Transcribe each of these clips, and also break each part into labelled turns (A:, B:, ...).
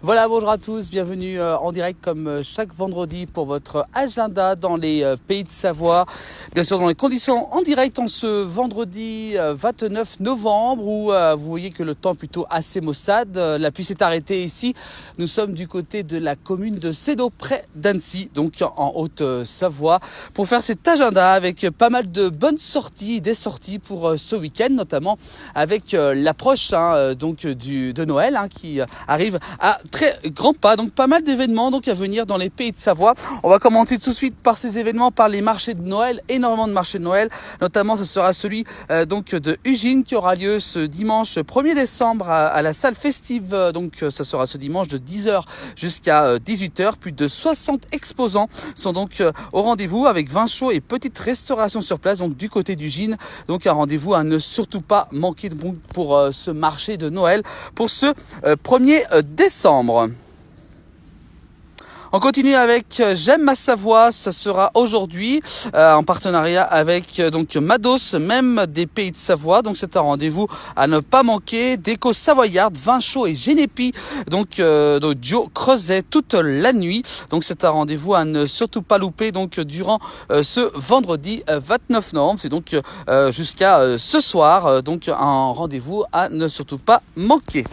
A: Voilà, bonjour à tous, bienvenue en direct comme chaque vendredi pour votre agenda dans les pays de Savoie. Bien sûr dans les conditions en direct en ce vendredi 29 novembre où vous voyez que le temps est plutôt assez maussade. La pluie s'est arrêtée ici. Nous sommes du côté de la commune de Cédaux, près d'Annecy, donc en Haute-Savoie, pour faire cet agenda avec pas mal de bonnes sorties, des sorties pour ce week-end, notamment avec l'approche de Noël qui arrive à très grand pas, donc pas mal d'événements donc à venir dans les pays de Savoie. On va commencer tout de suite par ces événements, par les marchés de Noël, énormément de marchés de Noël, notamment ce sera celui de Ugine qui aura lieu ce dimanche 1er décembre à la salle festive, donc ça sera ce dimanche de 10h jusqu'à 18h. Plus de 60 exposants sont donc au rendez-vous avec vin chaud et petite restauration sur place, donc du côté d'Ugine, donc un rendez-vous à ne surtout pas manquer pour ce marché de Noël pour ce 1er décembre. On continue avec J'aime ma Savoie, ça sera aujourd'hui en partenariat avec Mados, même des pays de Savoie. Donc c'est un rendez-vous à ne pas manquer. Déco savoyarde, vin chaud et génépi, donc duo Creuset toute la nuit. Donc c'est un rendez-vous à ne surtout pas louper donc durant ce vendredi 29 novembre. C'est donc jusqu'à ce soir, donc un rendez-vous à ne surtout pas manquer.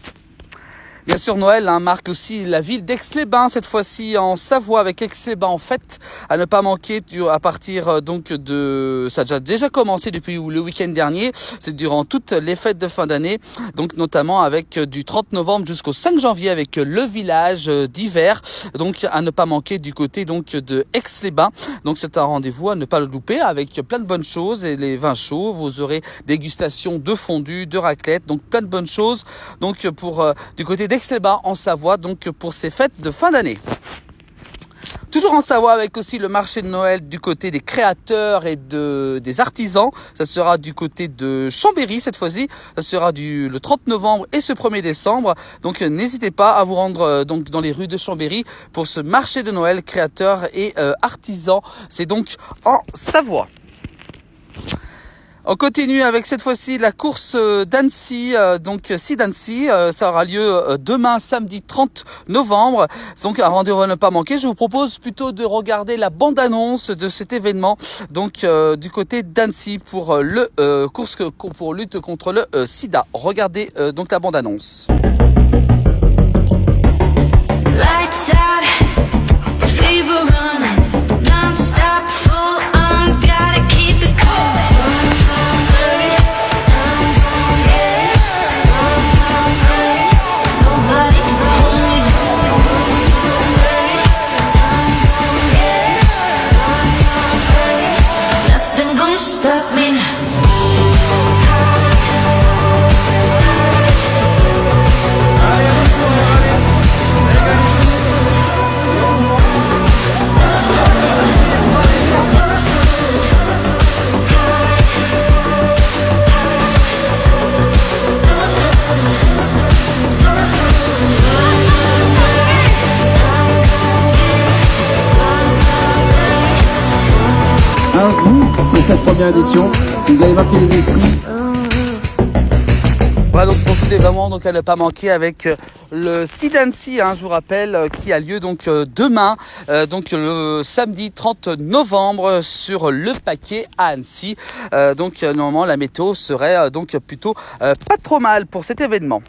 A: Bien sûr, Noël marque aussi la ville d'Aix-les-Bains, cette fois-ci en Savoie, avec Aix-les-Bains en fête, à ne pas manquer à partir ça a déjà commencé depuis le week-end dernier, c'est durant toutes les fêtes de fin d'année, donc notamment avec du 30 novembre jusqu'au 5 janvier avec le village d'hiver, donc à ne pas manquer du côté de Aix-les-Bains. Donc c'est un rendez-vous à ne pas le louper avec plein de bonnes choses et les vins chauds, vous aurez dégustation de fondue, de raclette, donc plein de bonnes choses donc pour du côté d'Aix-les-Bains en Savoie, donc pour ces fêtes de fin d'année. Toujours en Savoie avec aussi le marché de Noël du côté des créateurs et des artisans. Ça sera du côté de Chambéry cette fois-ci. Ça sera le 30 novembre et ce 1er décembre. Donc n'hésitez pas à vous rendre donc dans les rues de Chambéry pour ce marché de Noël créateurs et artisans. C'est donc en Savoie. On continue avec cette fois-ci la course d'Annecy, d'Annecy, ça aura lieu demain samedi 30 novembre, donc un rendez-vous à ne pas manquer. Je vous propose plutôt de regarder la bande-annonce de cet événement, donc du côté d'Annecy pour pour lutte contre le sida. Regardez donc la bande-annonce. Lights out, fever running, non-stop, full on, gotta keep it going. Stop me now.
B: Cette première édition, vous avez marqué les esprits.
A: Voilà donc pour cet événement donc à ne pas manquer avec le SIDANSI, je vous rappelle, qui a lieu donc demain, donc le samedi 30 novembre sur le Paquet à Annecy. Donc normalement la météo serait donc plutôt pas trop mal pour cet événement.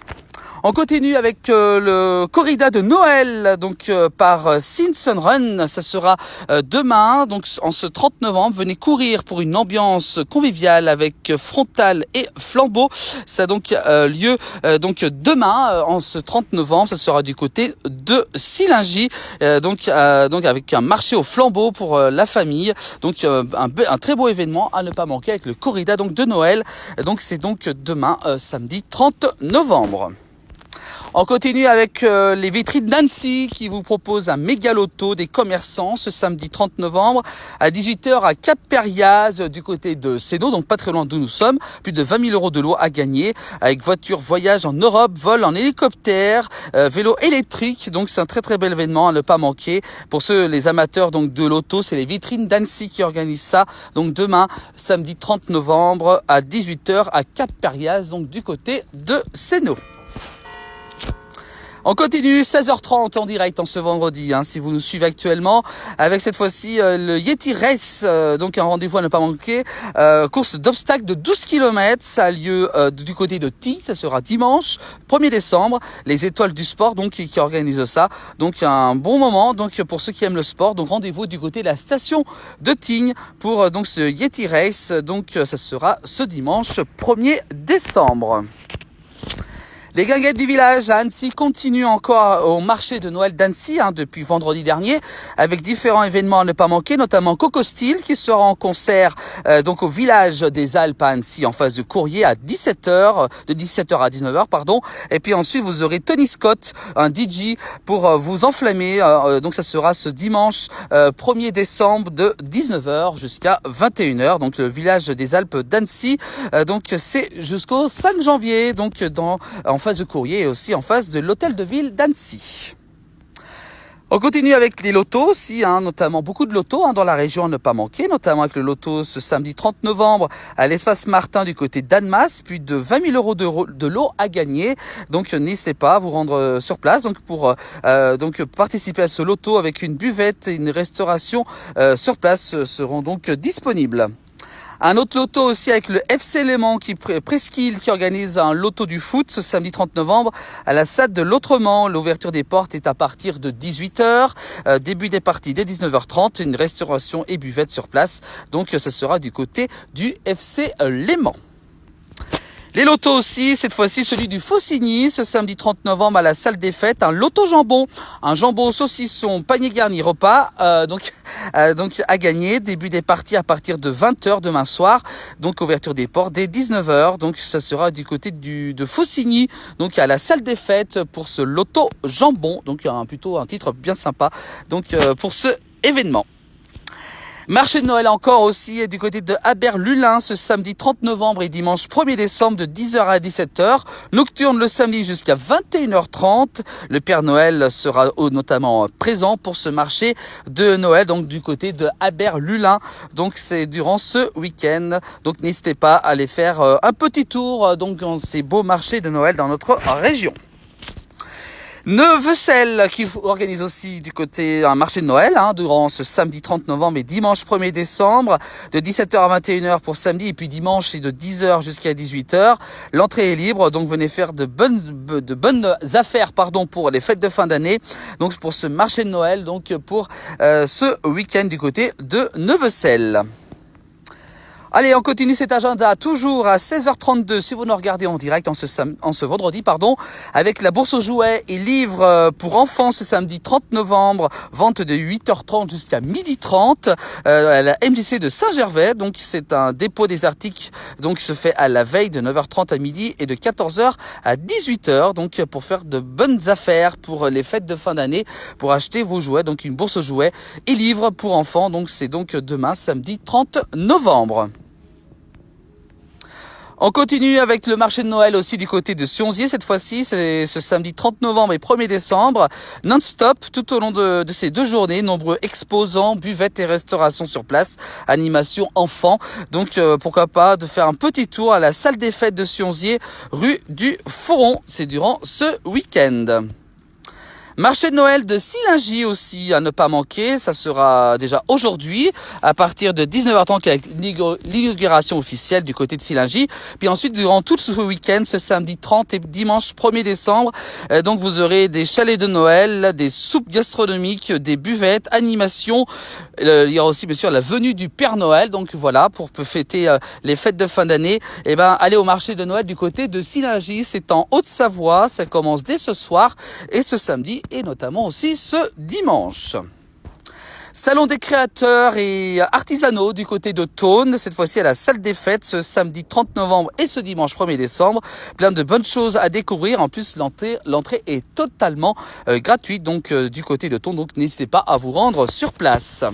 A: On continue avec le corrida de Noël, donc par Simpson Run. Ça sera demain, donc en ce 30 novembre. Venez courir pour une ambiance conviviale avec frontal et flambeau. Ça a donc lieu donc demain, en ce 30 novembre. Ça sera du côté de Silingy, donc avec un marché au flambeau pour la famille. Donc un très beau événement à ne pas manquer avec le corrida donc de Noël. Donc c'est donc demain, samedi 30 novembre. On continue avec les vitrines d'Annecy qui vous proposent un méga loto des commerçants ce samedi 30 novembre à 18 h à Cap-Périaz du côté de Sénaux, donc pas très loin d'où nous sommes. Plus de 20 000 € de lot à gagner avec voiture, voyage en Europe, vol en hélicoptère, vélo électrique. Donc c'est un très bel événement à ne pas manquer. Pour les amateurs donc de loto, c'est les vitrines d'Annecy qui organisent ça. Donc demain, samedi 30 novembre à 18 h à Cap-Périaz, donc du côté de Sénaux. On continue, 16h30 en direct en ce vendredi, si vous nous suivez actuellement, avec cette fois-ci le Yeti Race, donc un rendez-vous à ne pas manquer, course d'obstacles de 12 km, ça a lieu du côté de Tignes, ça sera dimanche 1er décembre, les étoiles du sport donc qui organisent ça, donc un bon moment donc pour ceux qui aiment le sport, donc rendez-vous du côté de la station de Tignes pour donc ce Yeti Race, donc ça sera ce dimanche 1er décembre. Les guinguettes du village à Annecy continuent encore au marché de Noël d'Annecy depuis vendredi dernier avec différents événements à ne pas manquer, notamment Coco Style qui sera en concert donc au village des Alpes à Annecy en face de Courrier à 17 h, de 17 h à 19 h pardon. Et puis ensuite vous aurez Tony Scott, un DJ pour vous enflammer, donc ça sera ce dimanche 1er décembre de 19 h jusqu'à 21 h, donc le village des Alpes d'Annecy, donc c'est jusqu'au 5 janvier donc en face de Courrier et aussi en face de l'hôtel de ville d'Annecy. On continue avec les lotos aussi, notamment beaucoup de lotos dans la région à ne pas manquer, notamment avec le loto ce samedi 30 novembre à l'espace Martin du côté d'Annemasse, plus de 20 000 € de lot à gagner. Donc n'hésitez pas à vous rendre sur place donc pour participer à ce loto avec une buvette et une restauration sur place seront donc disponibles. Un autre loto aussi avec le FC Le Mans Presqu'île qui organise un loto du foot ce samedi 30 novembre à la salle de l'Autrement. L'ouverture des portes est à partir de 18 h, début des parties dès 19h30, une restauration et buvette sur place. Donc ça sera du côté du FC Le Mans. Les lotos aussi, cette fois-ci celui du Faucigny, ce samedi 30 novembre à la salle des fêtes, un loto jambon, un jambon saucisson, panier garni repas, donc à gagner, début des parties à partir de 20 h demain soir, donc ouverture des portes dès 19 h, donc ça sera du côté de Faucigny, donc à la salle des fêtes pour ce loto jambon, donc plutôt un titre bien sympa, donc pour ce événement. Marché de Noël encore aussi du côté de Aber-Lulin ce samedi 30 novembre et dimanche 1er décembre de 10 h à 17 h. Nocturne le samedi jusqu'à 21 h 30. Le Père Noël sera notamment présent pour ce marché de Noël donc du côté de Aber-Lulin. Donc c'est durant ce week-end. Donc n'hésitez pas à aller faire un petit tour donc dans ces beaux marchés de Noël dans notre région. Neuvecel qui organise aussi du côté un marché de Noël durant ce samedi 30 novembre et dimanche 1er décembre de 17 h à 21 h pour samedi et puis dimanche c'est de 10 h jusqu'à 18 h. L'entrée est libre donc venez faire de bonnes affaires pour les fêtes de fin d'année donc pour ce marché de Noël donc pour ce week-end du côté de Neuvecel. Allez, on continue cet agenda toujours à 16h32 si vous nous regardez en direct en ce vendredi, avec la bourse aux jouets et livres pour enfants ce samedi 30 novembre, vente de 8h30 jusqu'à 12h30 à la MJC de Saint-Gervais. Donc c'est un dépôt des articles donc qui se fait à la veille de 9h30 à midi et de 14h à 18h donc pour faire de bonnes affaires pour les fêtes de fin d'année pour acheter vos jouets. Donc une bourse aux jouets et livres pour enfants. Donc c'est donc demain samedi 30 novembre. On continue avec le marché de Noël aussi du côté de Sionzier. Cette fois-ci, c'est ce samedi 30 novembre et 1er décembre. Non-stop, tout au long de ces 2 journées. Nombreux exposants, buvettes et restaurations sur place. Animation enfants. Donc, pourquoi pas de faire un petit tour à la salle des fêtes de Sionzier, rue du Foron. C'est durant ce week-end. Marché de Noël de Sillingy aussi à ne pas manquer, ça sera déjà aujourd'hui à partir de 19h30 avec l'inauguration officielle du côté de Sillingy. Puis ensuite durant tout ce week-end, ce samedi 30 et dimanche 1er décembre, donc vous aurez des chalets de Noël, des soupes gastronomiques, des buvettes, animations. Il y aura aussi bien sûr la venue du Père Noël. Donc voilà, pour fêter les fêtes de fin d'année, allez au marché de Noël du côté de Sillingy. C'est en Haute-Savoie, ça commence dès ce soir et ce samedi et notamment aussi ce dimanche. Salon des créateurs et artisanaux du côté de Thônes, cette fois-ci à la salle des fêtes, ce samedi 30 novembre et ce dimanche 1er décembre. Plein de bonnes choses à découvrir. En plus, l'entrée est totalement gratuite donc du côté de Thônes, donc n'hésitez pas à vous rendre sur place.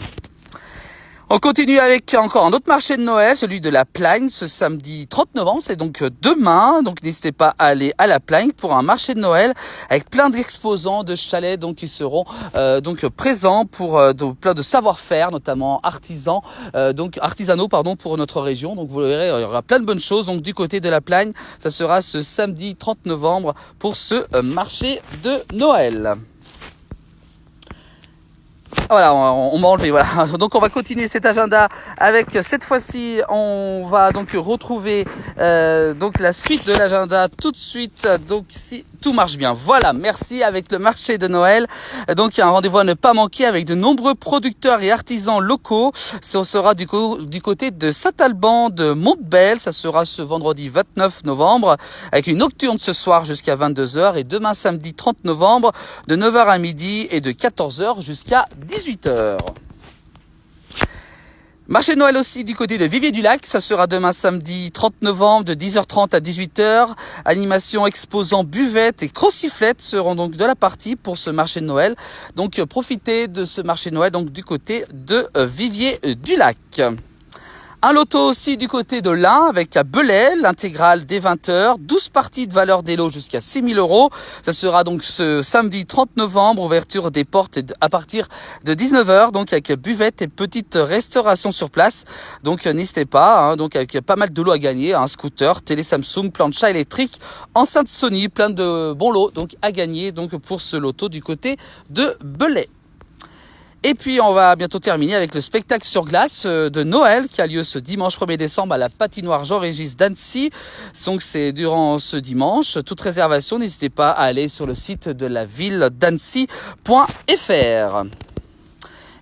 A: On continue avec encore un autre marché de Noël, celui de la Plagne, ce samedi 30 novembre, c'est donc demain. Donc n'hésitez pas à aller à la Plagne pour un marché de Noël avec plein d'exposants de chalets donc qui seront donc présents pour plein de savoir-faire, notamment artisanaux pour notre région. Donc vous verrez, il y aura plein de bonnes choses. Donc du côté de la Plagne, ça sera ce samedi 30 novembre pour ce marché de Noël. Voilà, on m'a enlevé, voilà. Donc on va continuer cet agenda avec, cette fois-ci, on va donc retrouver donc la suite de l'agenda tout de suite. Donc si tout marche bien, voilà, merci, avec le marché de Noël. Donc il y a un rendez-vous à ne pas manquer avec de nombreux producteurs et artisans locaux. Ça sera du côté de Saint-Alban de Montbel. Ça sera ce vendredi 29 novembre avec une nocturne ce soir jusqu'à 22h et demain samedi 30 novembre de 9h à midi et de 14h jusqu'à 18h. Marché de Noël aussi du côté de Vivier-du-Lac, ça sera demain samedi 30 novembre de 10h30 à 18h. Animation, exposants, buvettes et crociflettes seront donc de la partie pour ce marché de Noël. Donc profitez de ce marché de Noël donc du côté de Vivier-du-Lac. Un loto aussi du côté de l'Ain avec à Belay, l'intégrale dès 20h, 12 parties de valeur des lots jusqu'à 6 000 €. Ça sera donc ce samedi 30 novembre, ouverture des portes à partir de 19h, donc avec buvette et petite restauration sur place. Donc n'hésitez pas, donc avec pas mal de lots à gagner, un scooter, télé Samsung, plancha électrique, enceinte Sony, plein de bons lots donc à gagner donc pour ce loto du côté de Belay. Et puis on va bientôt terminer avec le spectacle sur glace de Noël qui a lieu ce dimanche 1er décembre à la patinoire Jean-Régis d'Annecy. Donc c'est durant ce dimanche. Toute réservation, n'hésitez pas à aller sur le site de la ville d'Annecy.fr.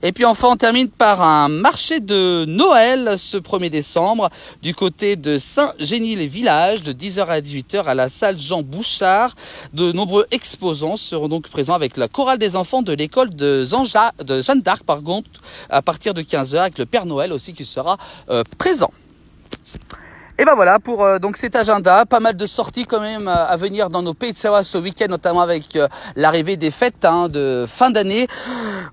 A: Et puis enfin, on termine par un marché de Noël ce 1er décembre du côté de Saint-Génie-les-Villages de 10h à 18h à la salle Jean Bouchard. De nombreux exposants seront donc présents avec la chorale des enfants de l'école de Jeanne d'Arc à partir de 15h avec le Père Noël aussi qui sera présent. Et ben voilà pour donc cet agenda, pas mal de sorties quand même à venir dans nos Pays de Savoie ce week-end, notamment avec l'arrivée des fêtes de fin d'année.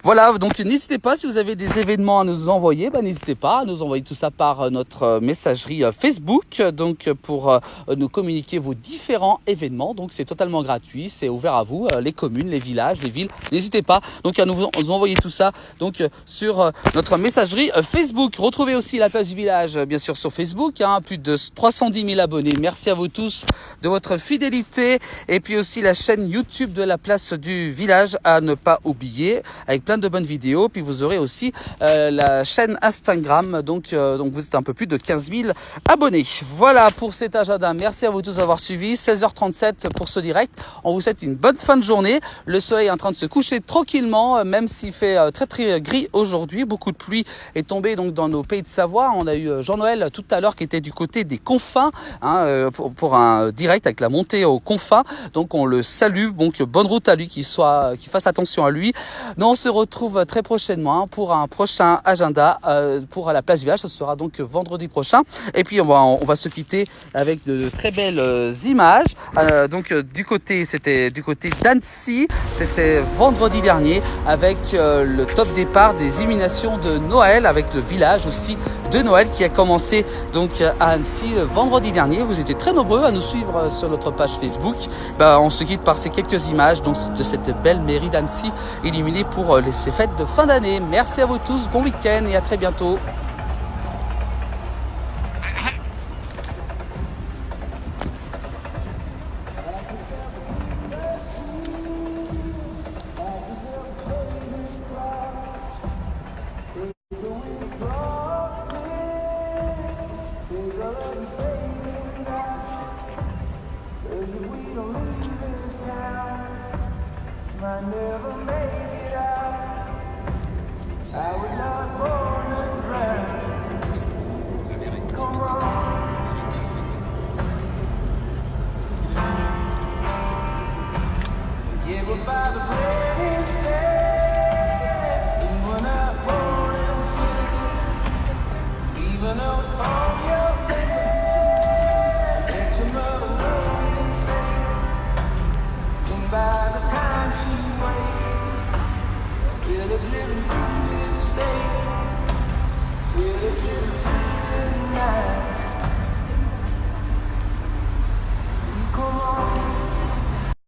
A: Voilà, donc n'hésitez pas, si vous avez des événements à nous envoyer, n'hésitez pas à nous envoyer tout ça par notre messagerie Facebook, donc pour nous communiquer vos différents événements. Donc c'est totalement gratuit, c'est ouvert à vous, les communes, les villages, les villes. N'hésitez pas donc à nous envoyer tout ça donc sur notre messagerie Facebook. Retrouvez aussi la place du village bien sûr sur Facebook, plus de 310 000 abonnés. Merci à vous tous de votre fidélité. Et puis aussi la chaîne YouTube de la place du village à ne pas oublier avec plein de bonnes vidéos. Puis vous aurez aussi la chaîne Instagram. Donc vous êtes un peu plus de 15 000 abonnés. Voilà pour cet agenda. Merci à vous tous d'avoir suivi. 16h37 pour ce direct. On vous souhaite une bonne fin de journée. Le soleil est en train de se coucher tranquillement, même s'il fait très très gris aujourd'hui. Beaucoup de pluie est tombée donc dans nos Pays de Savoie. On a eu Jean-Noël tout à l'heure qui était du côté des Confins pour un direct avec la montée aux Confins. Donc on le salue, donc bonne route à lui, qu'il fasse attention à lui. Nous on se retrouve très prochainement pour un prochain agenda pour la place du village. Ce sera donc vendredi prochain. Et puis on va se quitter avec de très belles images. C'était du côté d'Annecy. C'était vendredi dernier avec le top départ des illuminations de Noël avec le village aussi de Noël qui a commencé donc à Annecy vendredi dernier. Vous étiez très nombreux à nous suivre sur notre page Facebook. On se quitte par ces quelques images donc, de cette belle mairie d'Annecy illuminée pour ces fêtes de fin d'année. Merci à vous tous, bon week-end et à très bientôt.
C: I never made it out. I was not born to drown. living through mistakes.